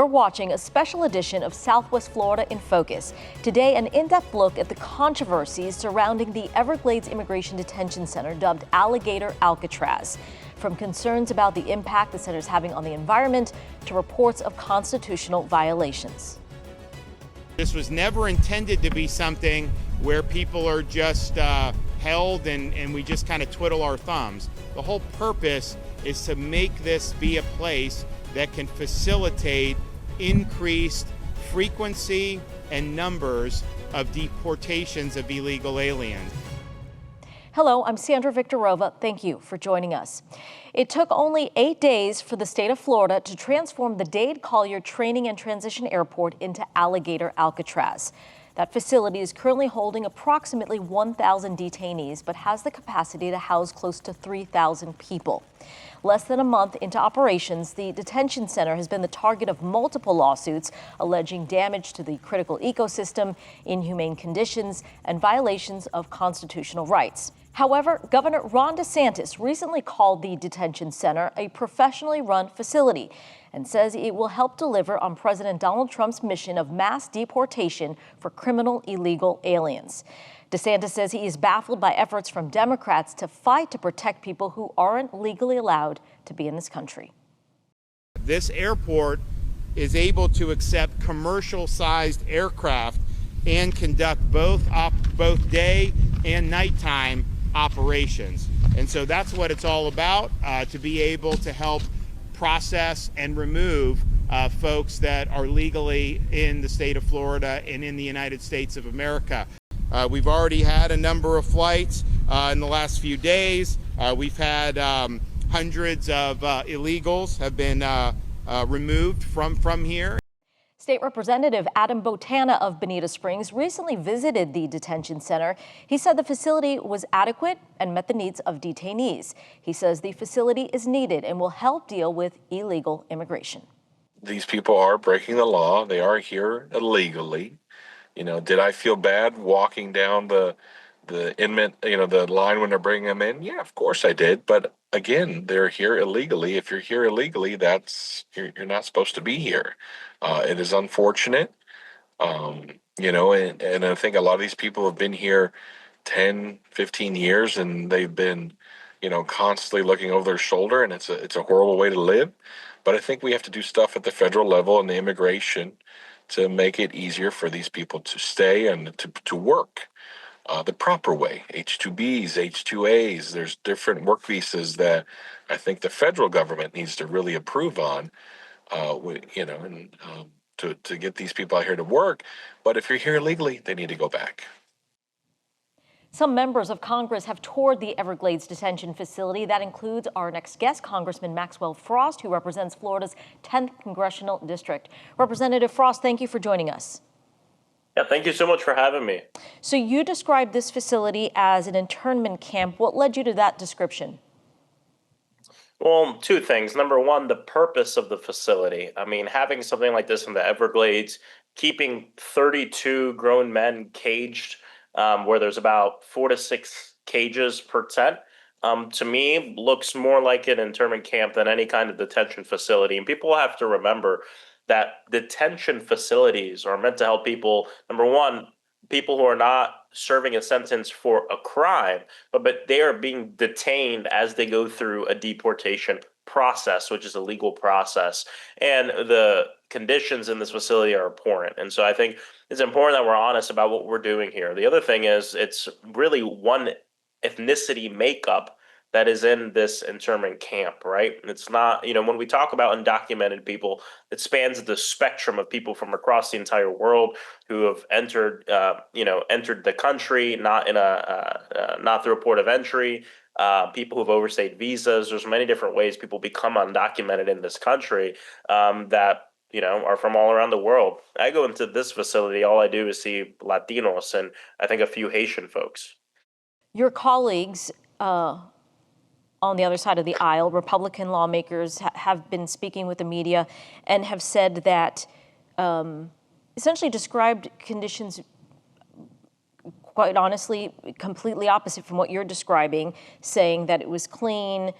You're watching a special edition of Southwest Florida in Focus. Today, an in-depth look at the controversies surrounding the Everglades Immigration Detention Center, dubbed Alligator Alcatraz. From concerns about the impact the center is having on the environment to reports of constitutional violations. This was never intended to be something where people are just held and we just kind of twiddle our thumbs. The whole purpose is to make this be a place that can facilitate increased frequency and numbers of deportations of illegal aliens. Hello, I'm Sandra Victorova. Thank you for joining us. It took only 8 days for the state of Florida to transform the Dade-Collier Training and Transition Airport into Alligator Alcatraz. That facility is currently holding approximately 1,000 detainees, but has the capacity to house close to 3,000 people. Less than a month into operations, the detention center has been the target of multiple lawsuits alleging damage to the critical ecosystem, inhumane conditions, and violations of constitutional rights. However, Governor Ron DeSantis recently called the detention center a professionally run facility and says it will help deliver on President Donald Trump's mission of mass deportation for criminal illegal aliens. DeSantis says he is baffled by efforts from Democrats to fight to protect people who aren't legally allowed to be in this country. This airport is able to accept commercial-sized aircraft and conduct both day and nighttime operations. And so that's what it's all about, to be able to help process and remove folks that are legally in the state of Florida and in the United States of America. We've already had a number of flights in the last few days. We've had hundreds of illegals have been removed from here. State Representative Adam Botana of Bonita Springs recently visited the detention center. He said the facility was adequate and met the needs of detainees. He says the facility is needed and will help deal with illegal immigration. These people are breaking the law. They are here illegally. You know, did I feel bad walking down the inmate, the line when they're bringing them in? Yeah, of course I did. But again, they're here illegally. If you're here illegally, you're not supposed to be here. It is unfortunate, and I think a lot of these people have been here 10, 15 years, and they've been, constantly looking over their shoulder, and it's a horrible way to live. But I think we have to do stuff at the federal level and the immigration to make it easier for these people to stay and to work the proper way. H-2Bs, H-2As, there's different work visas that I think the federal government needs to really approve on, to get these people out here to work. But if you're here illegally, they need to go back. Some members of Congress have toured the Everglades Detention Facility. That includes our next guest, Congressman Maxwell Frost, who represents Florida's 10th Congressional District. Representative Frost, thank you for joining us. Yeah, thank you so much for having me. So you described this facility as an internment camp. What led you to that description? Well, two things. Number one, the purpose of the facility. I mean, having something like this in the Everglades, keeping 32 grown men caged, where there's about 4 to 6 cages per tent, to me, looks more like an internment camp than any kind of detention facility. And people have to remember that detention facilities are meant to help people, number one, people who are not serving a sentence for a crime, but they are being detained as they go through a deportation process, which is a legal process. And the conditions in this facility are abhorrent. And so I think it's important that we're honest about what we're doing here. The other thing is it's really one ethnicity makeup that is in this internment camp, right? It's not, when we talk about undocumented people, it spans the spectrum of people from across the entire world who have entered the country, not through a port of entry, people who've overstayed visas. There's many different ways people become undocumented in this country that are from all around the world. I go into this facility, all I do is see Latinos and I think a few Haitian folks. Your colleagues on the other side of the aisle, Republican lawmakers have been speaking with the media and have said that essentially described conditions, quite honestly, completely opposite from what you're describing, saying that it was clean,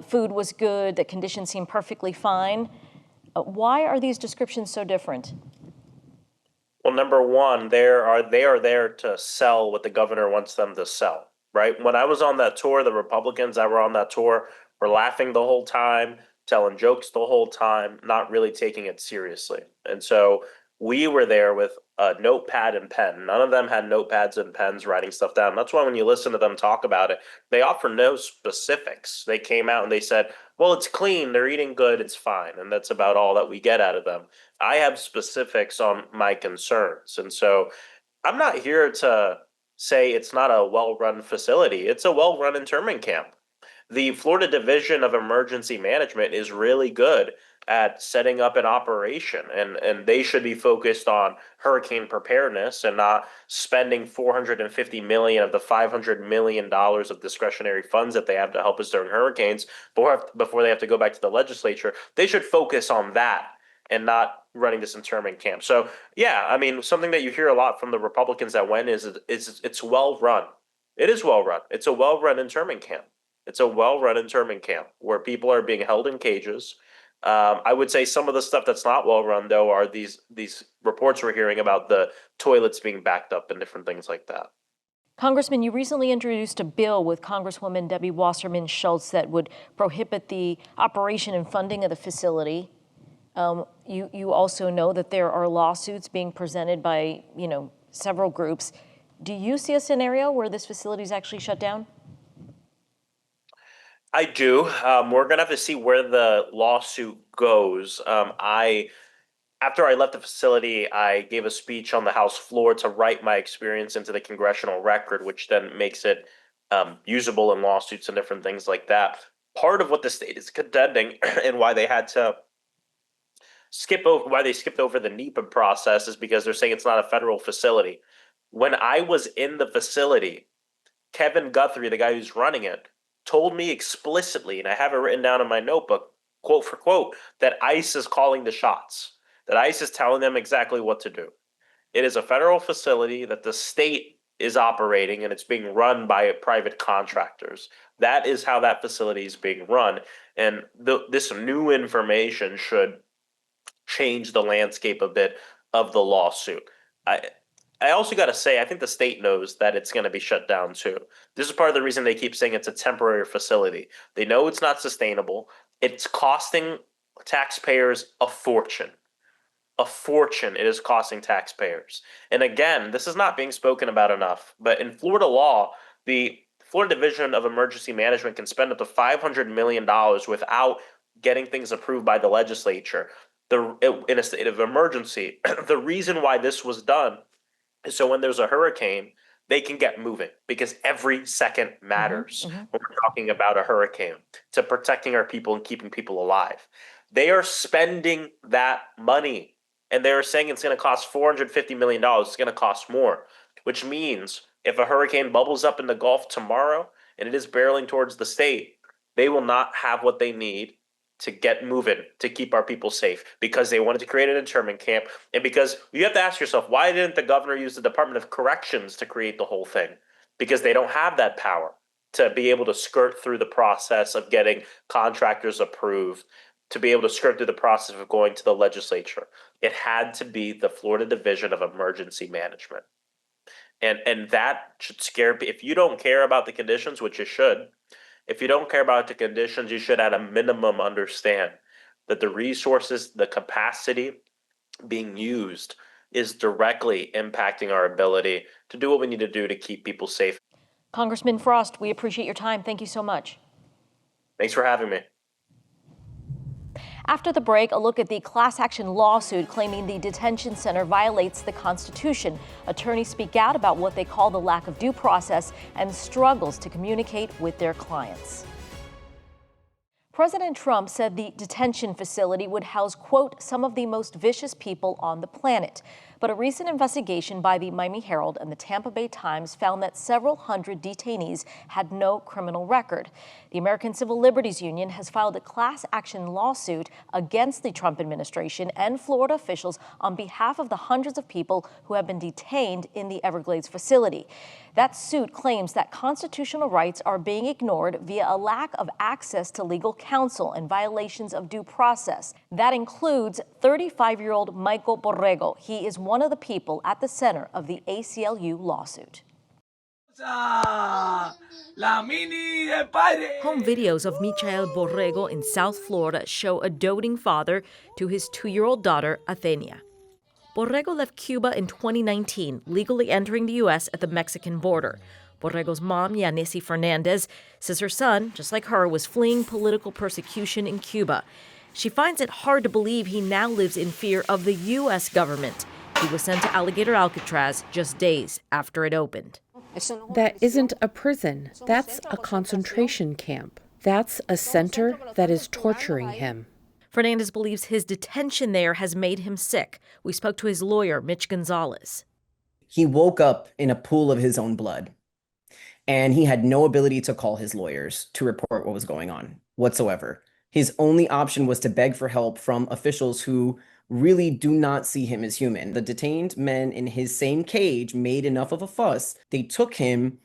food was good, that conditions seemed perfectly fine. Why are these descriptions so different? Well, number one, they are there to sell what the governor wants them to sell, right? When I was on that tour, the Republicans that were on that tour were laughing the whole time, telling jokes the whole time, not really taking it seriously. And so we were there with a notepad and pen. None of them had notepads and pens writing stuff down. That's why when you listen to them talk about it, they offer no specifics. They came out and they said, well, it's clean, they're eating good, it's fine. And that's about all that we get out of them. I have specifics on my concerns. And so I'm not here to say it's not a well-run facility. It's a well-run internment camp. The Florida Division of Emergency Management is really good at setting up an operation, and they should be focused on hurricane preparedness and not spending $450 million of the $500 million of discretionary funds that they have to help us during hurricanes before they have to go back to the legislature. They should focus on that and not running this internment camp. So yeah, I mean, something that you hear a lot from the Republicans that went is it's well run. It is well run. It's a well run internment camp. It's a well-run internment camp where people are being held in cages. I would say some of the stuff that's not well-run, though, are these reports we're hearing about the toilets being backed up and different things like that. Congressman, you recently introduced a bill with Congresswoman Debbie Wasserman Schultz that would prohibit the operation and funding of the facility. You also know that there are lawsuits being presented by, several groups. Do you see a scenario where this facility is actually shut down? I do. We're gonna have to see where the lawsuit goes. After I left the facility, I gave a speech on the House floor to write my experience into the congressional record, which then makes it usable in lawsuits and different things like that. Part of what the state is contending and why they had to skipped over the NEPA process is because they're saying it's not a federal facility. When I was in the facility, Kevin Guthrie, the guy who's running it, told me explicitly, and I have it written down in my notebook, quote for quote, that ICE is calling the shots, that ICE is telling them exactly what to do. It is a federal facility that the state is operating, and it's being run by private contractors. That is how that facility is being run, and this new information should change the landscape a bit of the lawsuit. I also got to say, I think the state knows that it's going to be shut down too. This is part of the reason they keep saying it's a temporary facility. They know it's not sustainable. It's costing taxpayers a fortune. A fortune it is costing taxpayers. And again, this is not being spoken about enough. But in Florida law, the Florida Division of Emergency Management can spend up to $500 million without getting things approved by the legislature. In a state of emergency, the reason why this was done is so when there's a hurricane, they can get moving because every second matters when we're talking about a hurricane to protecting our people and keeping people alive. They are spending that money and they're saying it's going to cost $450 million. It's going to cost more, which means if a hurricane bubbles up in the Gulf tomorrow and it is barreling towards the state, they will not have what they need to get moving, to keep our people safe, because they wanted to create an internment camp, and because you have to ask yourself, why didn't the governor use the Department of Corrections to create the whole thing? Because they don't have that power to be able to skirt through the process of getting contractors approved, to be able to skirt through the process of going to the legislature. It had to be the Florida Division of Emergency Management. And that should scare people. If you don't care about the conditions, which you should, if you don't care about the conditions, you should at a minimum understand that the resources, the capacity being used is directly impacting our ability to do what we need to do to keep people safe. Congressman Frost, we appreciate your time. Thank you so much. Thanks for having me. After the break, a look at the class action lawsuit claiming the detention center violates the Constitution. Attorneys speak out about what they call the lack of due process and struggles to communicate with their clients. President Trump said the detention facility would house, quote, some of the most vicious people on the planet. But a recent investigation by the Miami Herald and the Tampa Bay Times found that several hundred detainees had no criminal record. The American Civil Liberties Union has filed a class action lawsuit against the Trump administration and Florida officials on behalf of the hundreds of people who have been detained in the Everglades facility. That suit claims that constitutional rights are being ignored via a lack of access to legal counsel and violations of due process. That includes 35-year-old Michael Borrego. He is one of the people at the center of the ACLU lawsuit. Home videos of Michael Borrego in South Florida show a doting father to his 2-year-old daughter, Athenia. Borrego left Cuba in 2019, legally entering the U.S. at the Mexican border. Borrego's mom, Yanesi Fernandez, says her son, just like her, was fleeing political persecution in Cuba. She finds it hard to believe he now lives in fear of the U.S. government. He was sent to Alligator Alcatraz just days after it opened. That isn't a prison. That's a concentration camp. That's a center that is torturing him. Fernandez believes his detention there has made him sick. We spoke to his lawyer, Mitch Gonzalez. He woke up in a pool of his own blood, and he had no ability to call his lawyers to report what was going on whatsoever. His only option was to beg for help from officials who really do not see him as human. The detained men in his same cage made enough of a fuss. They took him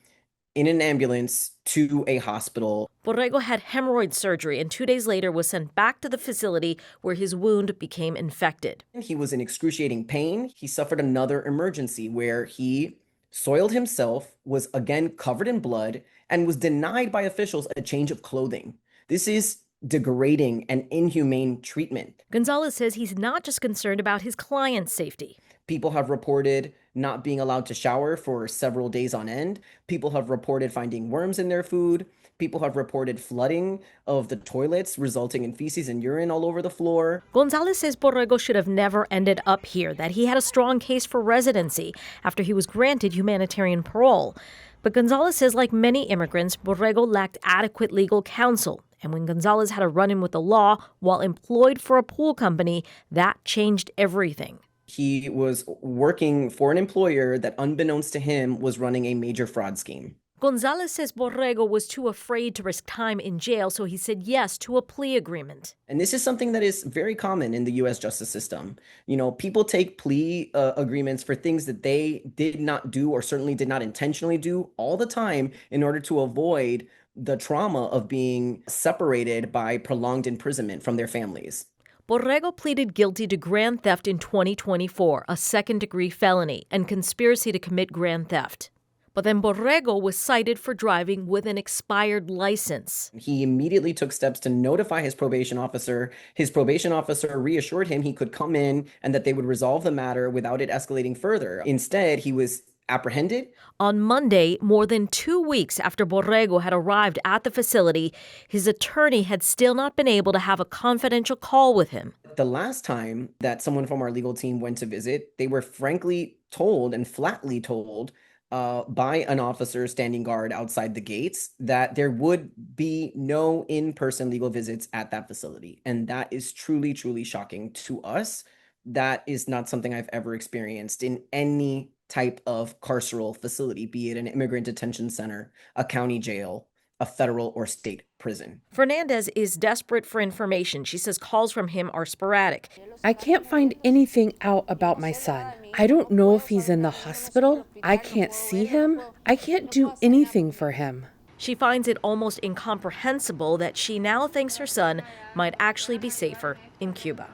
in an ambulance to a hospital. Borrego had hemorrhoid surgery and 2 days later was sent back to the facility where his wound became infected. He was in excruciating pain. He suffered another emergency where he soiled himself, was again covered in blood, and was denied by officials a change of clothing. This is degrading and inhumane treatment. Gonzalez says he's not just concerned about his client's safety. People have reported not being allowed to shower for several days on end. People have reported finding worms in their food. People have reported flooding of the toilets, resulting in feces and urine all over the floor. Gonzalez says Borrego should have never ended up here, that he had a strong case for residency after he was granted humanitarian parole. But Gonzalez says, like many immigrants, Borrego lacked adequate legal counsel. And when Gonzalez had a run-in with the law while employed for a pool company, that changed everything. He was working for an employer that, unbeknownst to him, was running a major fraud scheme. Gonzalez says Borrego was too afraid to risk time in jail, so he said yes to a plea agreement. And this is something that is very common in the U.S. justice system. You know, people take plea agreements for things that they did not do or certainly did not intentionally do all the time in order to avoid the trauma of being separated by prolonged imprisonment from their families. Borrego pleaded guilty to grand theft in 2024, a second-degree felony, and conspiracy to commit grand theft. But then Borrego was cited for driving with an expired license. He immediately took steps to notify his probation officer. His probation officer reassured him he could come in and that they would resolve the matter without it escalating further. Instead, he was apprehended. On Monday, more than 2 weeks after Borrego had arrived at the facility, his attorney had still not been able to have a confidential call with him. The last time that someone from our legal team went to visit, they were frankly told and flatly told by an officer standing guard outside the gates that there would be no in-person legal visits at that facility. And that is truly, truly shocking to us. That is not something I've ever experienced in any type of carceral facility, be it an immigrant detention center, a county jail, a federal or state prison. Fernandez is desperate for information. She says calls from him are sporadic. I can't find anything out about my son. I don't know if he's in the hospital. I can't see him. I can't do anything for him. She finds it almost incomprehensible that she now thinks her son might actually be safer in Cuba.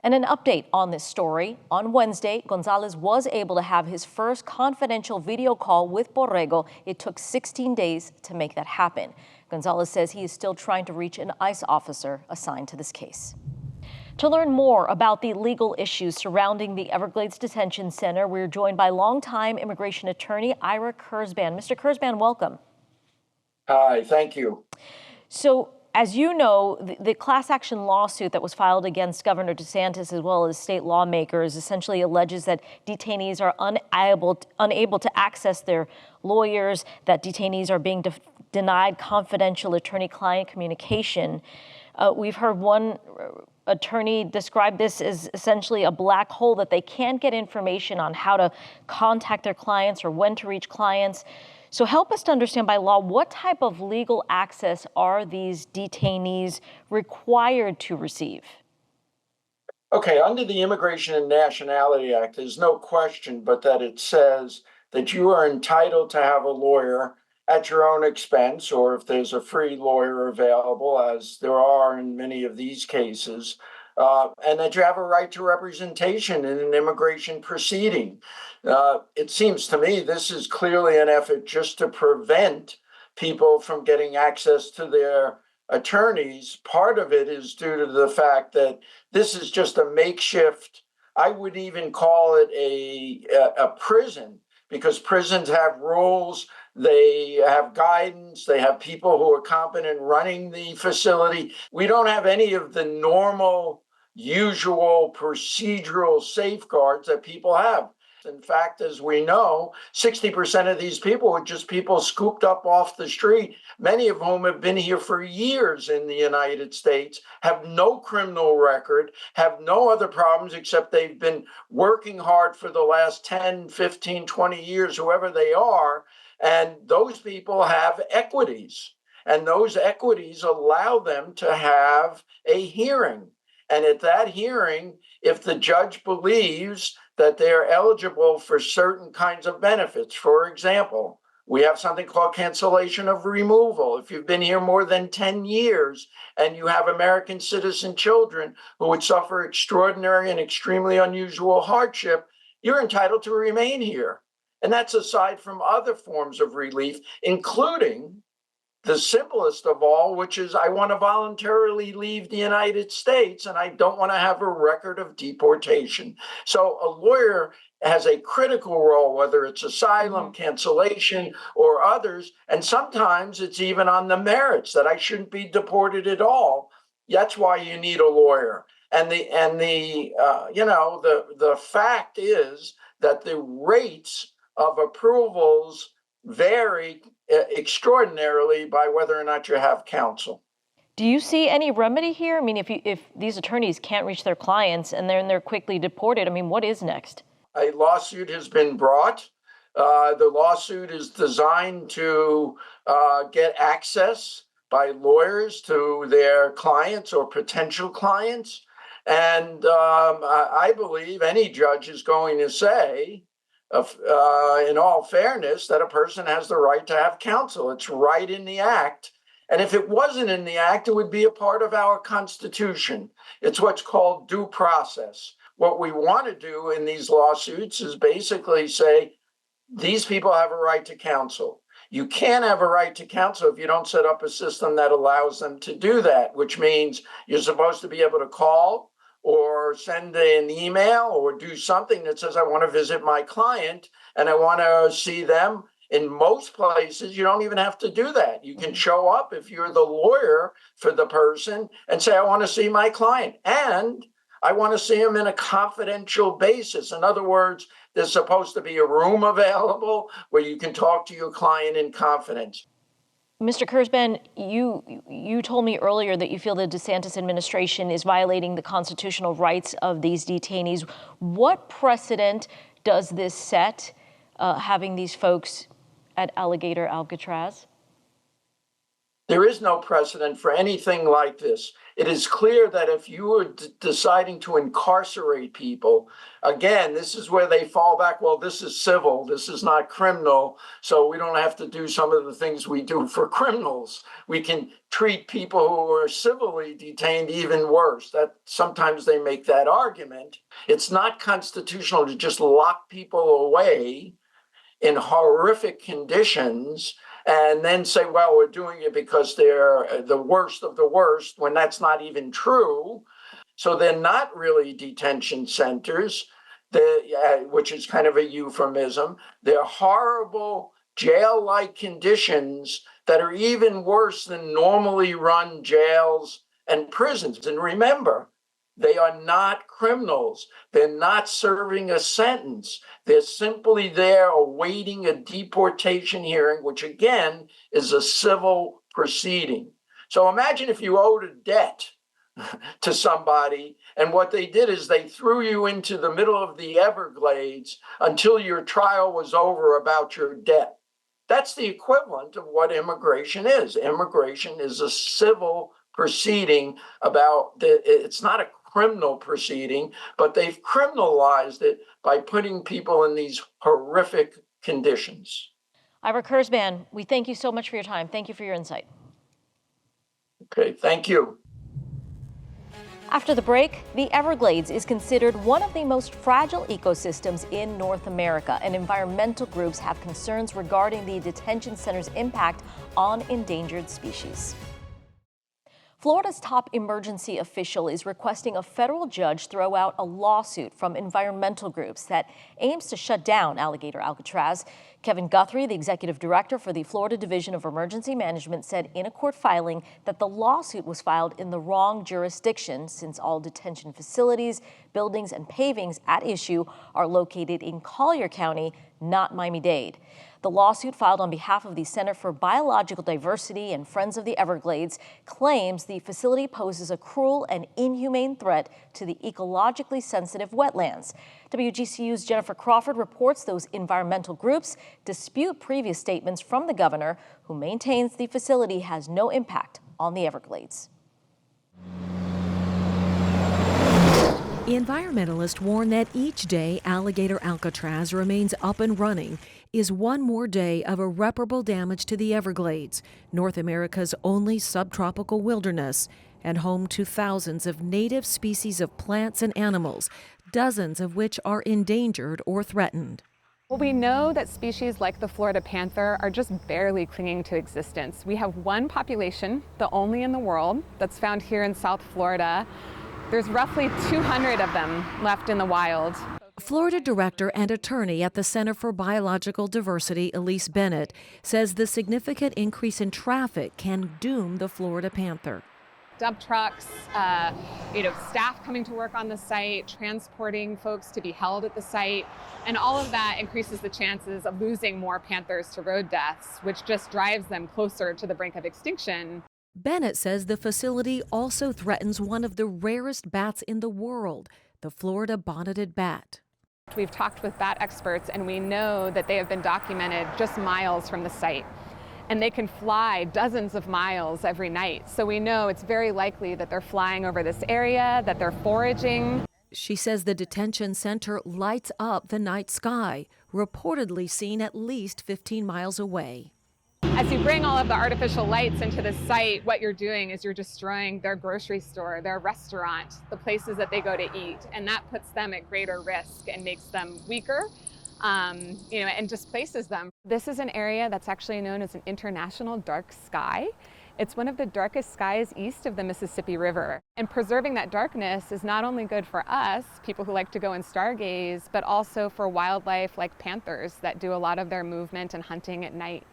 And an update on this story. On Wednesday, Gonzalez was able to have his first confidential video call with Borrego. It took 16 days to make that happen. Gonzalez says he is still trying to reach an ICE officer assigned to this case. To learn more about the legal issues surrounding the Everglades Detention Center, we're joined by longtime immigration attorney Ira Kurzban. Mr. Kurzban, welcome. Hi, thank you. So, as you know, the class action lawsuit that was filed against Governor DeSantis as well as state lawmakers essentially alleges that detainees are unable to access their lawyers, that detainees are being denied confidential attorney-client communication. We've heard one attorney describe this as essentially a black hole, that they can't get information on how to contact their clients or when to reach clients. So help us to understand by law, what type of legal access are these detainees required to receive? Okay, under the Immigration and Nationality Act, there's no question but that it says that you are entitled to have a lawyer at your own expense, or if there's a free lawyer available, as there are in many of these cases, and that you have a right to representation in an immigration proceeding. It seems to me this is clearly an effort just to prevent people from getting access to their attorneys. Part of it is due to the fact that this is just a makeshift, I would even call it a prison, because prisons have rules, they have guidance, they have people who are competent running the facility. We don't have any of the normal, usual procedural safeguards that people have. In fact, as we know, 60% of these people are just people scooped up off the street, many of whom have been here for years in the United States, have no criminal record, have no other problems except they've been working hard for the last 10, 15, 20 years, whoever they are. And those people have equities, and those equities allow them to have a hearing. And at that hearing, if the judge believes that they're eligible for certain kinds of benefits, for example, we have something called cancellation of removal. If you've been here more than 10 years and you have American citizen children who would suffer extraordinary and extremely unusual hardship, you're entitled to remain here. And that's aside from other forms of relief, including the simplest of all, which is I want to voluntarily leave the United States and I don't want to have a record of deportation. So a lawyer has a critical role, whether it's asylum, cancellation, or others. And sometimes it's even on the merits that I shouldn't be deported at all. That's why you need a lawyer. And the fact is that the rates of approvals vary extraordinarily by whether or not you have counsel. Do you see any remedy here? I mean, if these attorneys can't reach their clients and they're quickly deported, I mean, what is next? A lawsuit has been brought. The lawsuit is designed to get access by lawyers to their clients or potential clients. And I believe any judge is going to say, in all fairness, that a person has the right to have counsel. It's right in the act. And if it wasn't in the act, it would be a part of our Constitution. It's what's called due process. What we want to do in these lawsuits is basically say, these people have a right to counsel. You can't have a right to counsel if you don't set up a system that allows them to do that, which means you're supposed to be able to call or send an email or do something that says, I want to visit my client and I want to see them. In most places, you don't even have to do that. You can show up if you're the lawyer for the person and say, I want to see my client. And I want to see him in a confidential basis. In other words, there's supposed to be a room available where you can talk to your client in confidence. Mr. Kurzban, you told me earlier that you feel the DeSantis administration is violating the constitutional rights of these detainees. What precedent does this set, having these folks at Alligator Alcatraz? There is no precedent for anything like this. It is clear that if you are deciding to incarcerate people, again, this is where they fall back. Well, this is civil. This is not criminal. So we don't have to do some of the things we do for criminals. We can treat people who are civilly detained even worse. That sometimes they make that argument. It's not constitutional to just lock people away in horrific conditions and then say, well, we're doing it because they're the worst of the worst, when that's not even true. So they're not really detention centers, which is kind of a euphemism. They're horrible jail-like conditions that are even worse than normally run jails and prisons. And remember, they are not criminals. They're not serving a sentence. They're simply there awaiting a deportation hearing, which again is a civil proceeding. So imagine if you owed a debt to somebody, and what they did is they threw you into the middle of the Everglades until your trial was over about your debt. That's the equivalent of what immigration is. Immigration is a civil proceeding it's not a criminal proceeding, but they've criminalized it by putting people in these horrific conditions. Ira Kurzban, we thank you so much for your time. Thank you for your insight. Okay, thank you. After the break, the Everglades is considered one of the most fragile ecosystems in North America, and environmental groups have concerns regarding the detention center's impact on endangered species. Florida's top emergency official is requesting a federal judge throw out a lawsuit from environmental groups that aims to shut down Alligator Alcatraz. Kevin Guthrie, the executive director for the Florida Division of Emergency Management, said in a court filing that the lawsuit was filed in the wrong jurisdiction, since all detention facilities, buildings, and pavings at issue are located in Collier County, not Miami-Dade. The lawsuit, filed on behalf of the Center for Biological Diversity and Friends of the Everglades, claims the facility poses a cruel and inhumane threat to the ecologically sensitive wetlands. WGCU's Jennifer Crawford reports those environmental groups dispute previous statements from the governor, who maintains the facility has no impact on the Everglades. Environmentalists warn that each day Alligator Alcatraz remains up and running is one more day of irreparable damage to the Everglades, North America's only subtropical wilderness, and home to thousands of native species of plants and animals, dozens of which are endangered or threatened. Well, we know that species like the Florida panther are just barely clinging to existence. We have one population, the only in the world, that's found here in South Florida. There's roughly 200 of them left in the wild. Florida director and attorney at the Center for Biological Diversity, Elise Bennett, says the significant increase in traffic can doom the Florida panther. Dump trucks, staff coming to work on the site, transporting folks to be held at the site, and all of that increases the chances of losing more panthers to road deaths, which just drives them closer to the brink of extinction. Bennett says the facility also threatens one of the rarest bats in the world, the Florida bonneted bat. We've talked with bat experts, and we know that they have been documented just miles from the site. And they can fly dozens of miles every night. So we know it's very likely that they're flying over this area, that they're foraging. She says the detention center lights up the night sky, reportedly seen at least 15 miles away. As you bring all of the artificial lights into the site, what you're doing is you're destroying their grocery store, their restaurant, the places that they go to eat. And that puts them at greater risk and makes them weaker, and displaces them. This is an area that's actually known as an international dark sky. It's one of the darkest skies east of the Mississippi River. And preserving that darkness is not only good for us, people who like to go and stargaze, but also for wildlife like panthers that do a lot of their movement and hunting at night,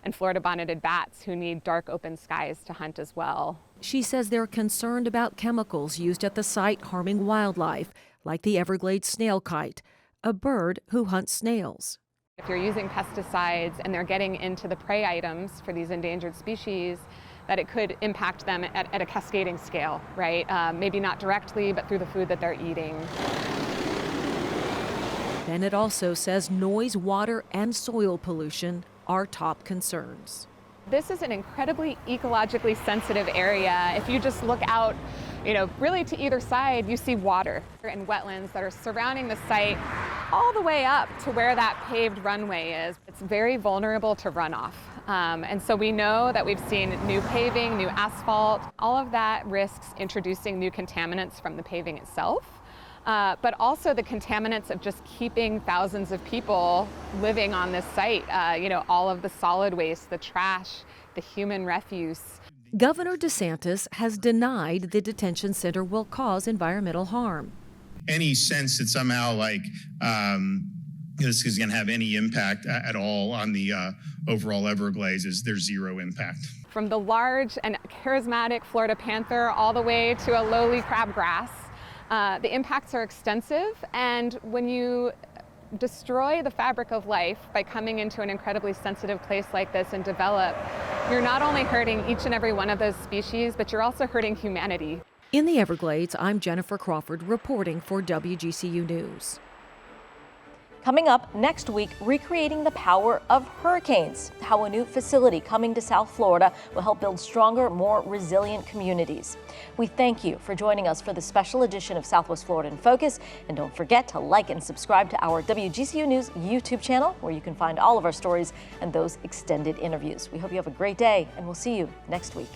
and Florida bonneted bats who need dark open skies to hunt as well. She says they're concerned about chemicals used at the site harming wildlife, like the Everglades snail kite, a bird who hunts snails. If you're using pesticides and they're getting into the prey items for these endangered species, that it could impact them at a cascading scale, right? Maybe not directly, but through the food that they're eating. Bennett also says noise, water, and soil pollution are top concerns. This is an incredibly ecologically sensitive area. If you just look out, really to either side, you see water and wetlands that are surrounding the site all the way up to where that paved runway is. It's very vulnerable to runoff. And so we know that we've seen new paving, new asphalt. All of that risks introducing new contaminants from the paving itself. But also the contaminants of just keeping thousands of people living on this site, all of the solid waste, the trash, the human refuse. Governor DeSantis has denied the detention center will cause environmental harm. Any sense that somehow this is going to have any impact at all on the overall Everglades there's zero impact. From the large and charismatic Florida panther all the way to a lowly crabgrass, the impacts are extensive, and when you destroy the fabric of life by coming into an incredibly sensitive place like this and develop, you're not only hurting each and every one of those species, but you're also hurting humanity. In the Everglades, I'm Jennifer Crawford reporting for WGCU News. Coming up next week, recreating the power of hurricanes, how a new facility coming to South Florida will help build stronger, more resilient communities. We thank you for joining us for this special edition of Southwest Florida in Focus. And don't forget to like and subscribe to our WGCU News YouTube channel, where you can find all of our stories and those extended interviews. We hope you have a great day, and we'll see you next week.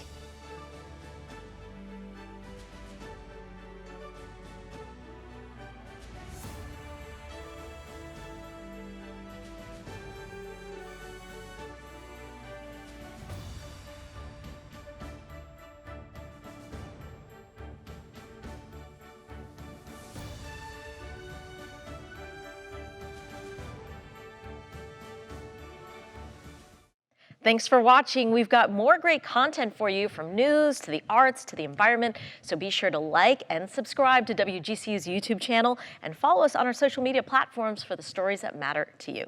Thanks for watching. We've got more great content for you, from news to the arts to the environment. So be sure to like and subscribe to WGCU's YouTube channel and follow us on our social media platforms for the stories that matter to you.